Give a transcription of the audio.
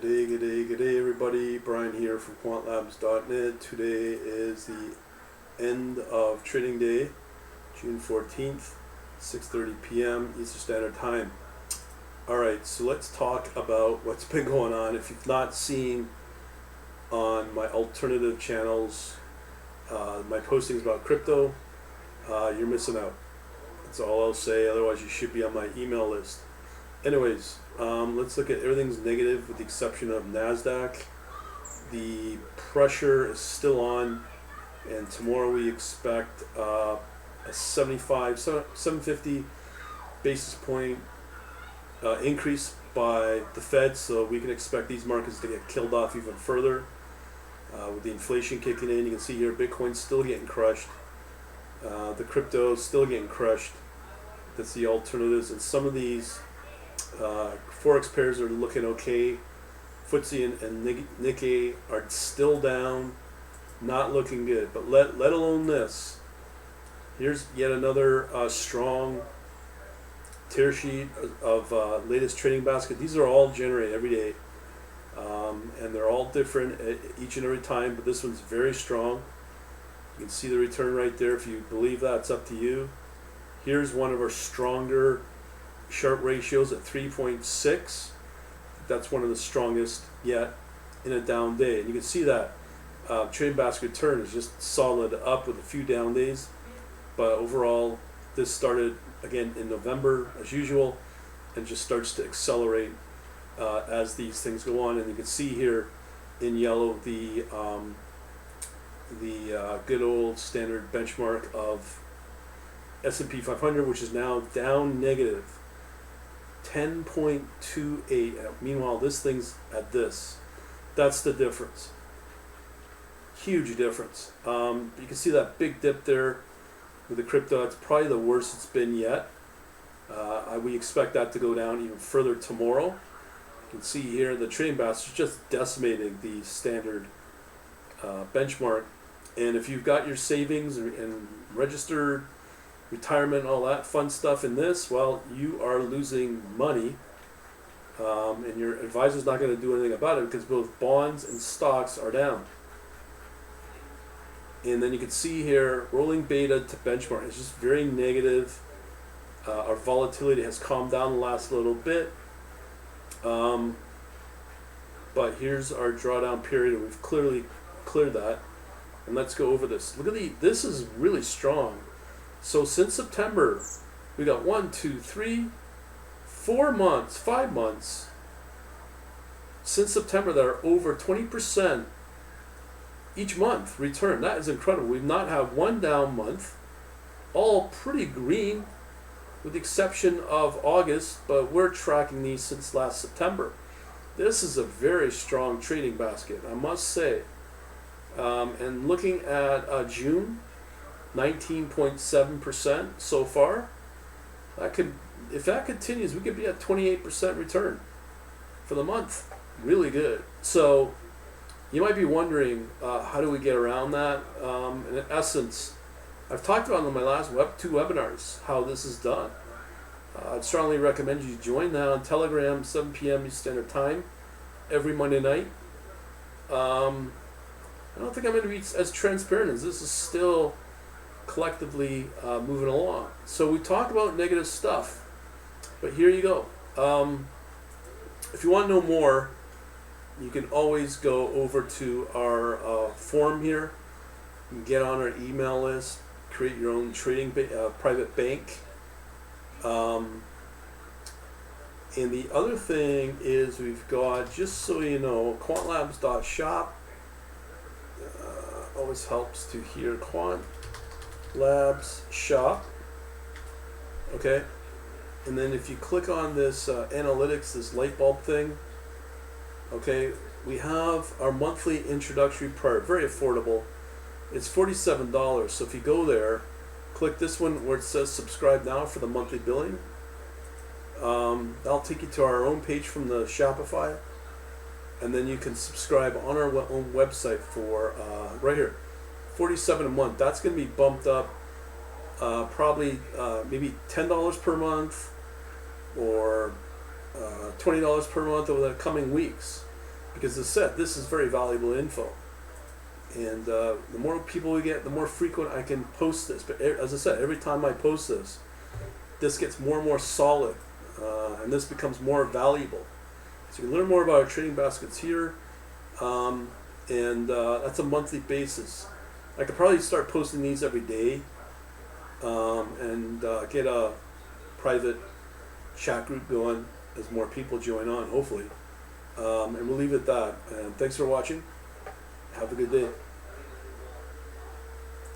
Good day, everybody. Brian here from quantlabs.net. Today is the end of trading day, June 14th, 6:30 p.m. Eastern Standard Time. Alright, so let's talk about what's been going on. If you've not seen on my alternative channels, my postings about crypto, you're missing out. That's all I'll say, otherwise you should be on my email list. Anyways, let's look at everything's negative with the exception of NASDAQ. The pressure is still on, and tomorrow we expect a 750 basis point increase by the Fed, so we can expect these markets to get killed off even further. With the inflation kicking in, you can see here Bitcoin's still getting crushed. The crypto is still getting crushed. That's the alternatives, and some of these forex pairs are looking okay. FTSE and Nikkei are still down, not looking good. But let alone this. Here's yet another strong tear sheet of latest trading basket. These are all generated every day, and they're all different each and every time. But this one's very strong. You can see the return right there. If you believe that, it's up to you. Here's one of our stronger Sharpe ratios at 3.6. That's one of the strongest yet in a down day, and you can see that trading basket return is just solid up with a few down days, but overall this started again in November as usual and just starts to accelerate as these things go on. And you can see here in yellow the good old standard benchmark of S&P 500, which is now down negative 10.28. Meanwhile, this thing's at this. That's the difference. Huge difference. You can see that big dip there with the crypto. It's probably the worst it's been yet. We expect that to go down even further tomorrow. You can see here the trading basket is just decimating the standard benchmark. And if you've got your savings and registered retirement, all that fun stuff in this, well, you are losing money, and your advisor's not going to do anything about it because both bonds and stocks are down. And then you can see here rolling beta to benchmark is just very negative. Our volatility has calmed down the last little bit, but here's our drawdown period, and we've clearly cleared that. And let's go over this. Look at this is really strong. So since September, we got 1, 2, 3, 4 months, 5 months since September that are over 20% each month return. That is incredible. We've not had one down month, all pretty green with the exception of August, but we're tracking these since last September. This is a very strong trading basket, I must say. And looking at June, 19.7% so far. If that continues, we could be at 28% return for the month. Really good. So you might be wondering, how do we get around that? In essence, I've talked about in my last two webinars how this is done. I'd strongly recommend you join that on Telegram, 7 p.m. Eastern Standard Time, every Monday night. I don't think I'm going to be as transparent as this is still collectively moving along. So we talk about negative stuff, but here you go. If you want to know more, you can always go over to our forum here. You can get on our email list, create your own trading private bank. And the other thing is we've got, just so you know, quantlabs.shop. Always helps to hear Quant Labs Shop. Okay, and then if you click on this analytics, this light bulb thing, okay, we have our monthly introductory part, very affordable. It's $47. So if you go there, click this one where it says subscribe now for the monthly billing. That'll take you to our own page from the Shopify, and then you can subscribe on our own website for right here, $47 a month. That's going to be bumped up probably maybe $10 per month or $20 per month over the coming weeks. because as I said, this is very valuable info. And the more people we get, the more frequent I can post this. But as I said, every time I post this, this gets more and more solid, and this becomes more valuable. So you can learn more about our trading baskets here, and that's a monthly basis. I could probably start posting these every day, and get a private chat group going as more people join on, hopefully. And we'll leave it at that. And thanks for watching. Have a good day.